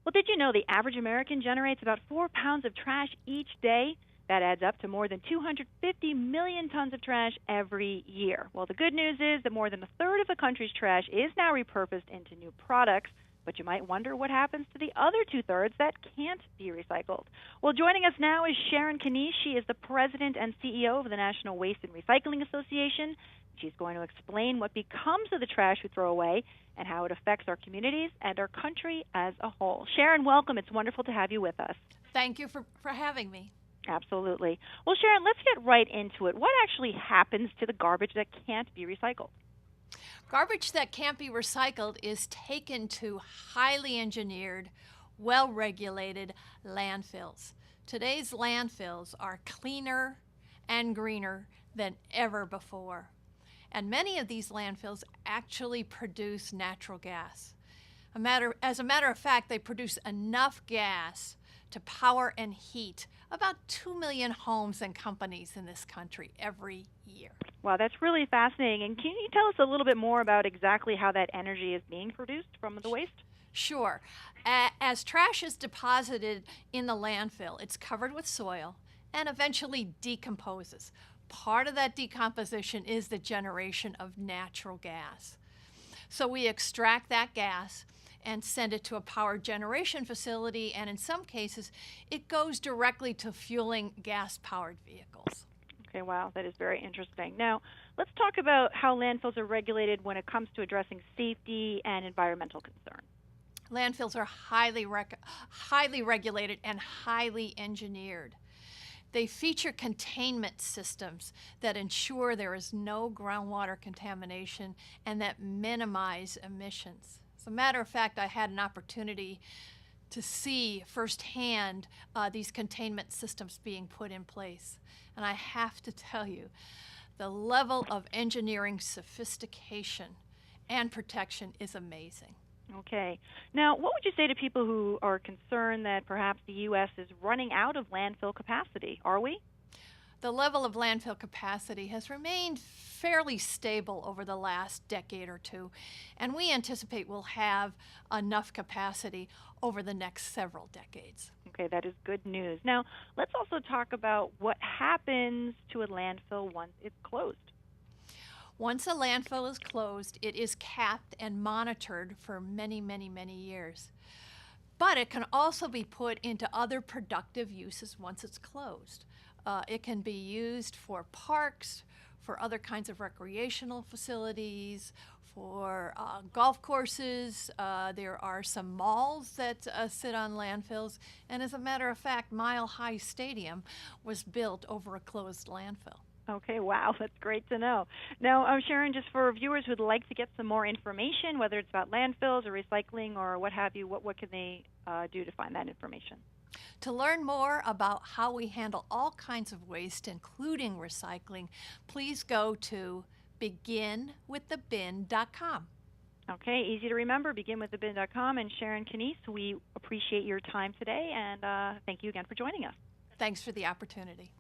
Well, did you know the average American generates about 4 pounds of trash each day? That adds up to more than 250 million tons of trash every year. Well, the good news is that more than a third of the country's trash is now repurposed into new products. But you might wonder what happens to the other two-thirds that can't be recycled. Well, joining us now is Sharon Kneiss. She is the president and CEO of the National Waste and Recycling Association. She's going to explain what becomes of the trash we throw away and how it affects our communities and our country as a whole. Sharon, welcome. It's wonderful to have you with us. Thank you for having me. Absolutely. Well, Sharon, let's get right into it. What actually happens to the garbage that can't be recycled? Garbage that can't be recycled is taken to highly engineered, well-regulated landfills. Today's landfills are cleaner and greener than ever before. And many of these landfills actually produce natural gas. As a matter of fact, they produce enough gas to power and heat about 2 million homes and companies in this country every year. Wow, that's really fascinating. And can you tell us a little bit more about exactly how that energy is being produced from the waste? Sure. As trash is deposited in the landfill, it's covered with soil and eventually decomposes. Part of that decomposition is the generation of natural gas. So we extract that gas and send it to a power generation facility, and in some cases, it goes directly to fueling gas-powered vehicles. Okay, wow, that is very interesting. Now, let's talk about how landfills are regulated when it comes to addressing safety and environmental concerns. Landfills are highly regulated and highly engineered. They feature containment systems that ensure there is no groundwater contamination and that minimize emissions. As a matter of fact, I had an opportunity to see firsthand these containment systems being put in place. And I have to tell you, the level of engineering sophistication and protection is amazing. Okay. Now, what would you say to people who are concerned that perhaps the U.S. is running out of landfill capacity? Are we? The level of landfill capacity has remained fairly stable over the last decade or two, and we anticipate we'll have enough capacity over the next several decades. Okay, that is good news. Now, let's also talk about what happens to a landfill once it's closed. Once a landfill is closed, it is capped and monitored for many, many, many years. But it can also be put into other productive uses once it's closed. It can be used for parks, for other kinds of recreational facilities, for golf courses. There are some malls that sit on landfills. And as a matter of fact, Mile High Stadium was built over a closed landfill. Okay, wow, that's great to know. Now, Sharon, just for viewers who'd like to get some more information, whether it's about landfills or recycling or what have you, what can they do to find that information? To learn more about how we handle all kinds of waste, including recycling, please go to beginwiththebin.com. Okay, easy to remember, beginwiththebin.com. And Sharon Kneiss, we appreciate your time today, and thank you again for joining us. Thanks for the opportunity.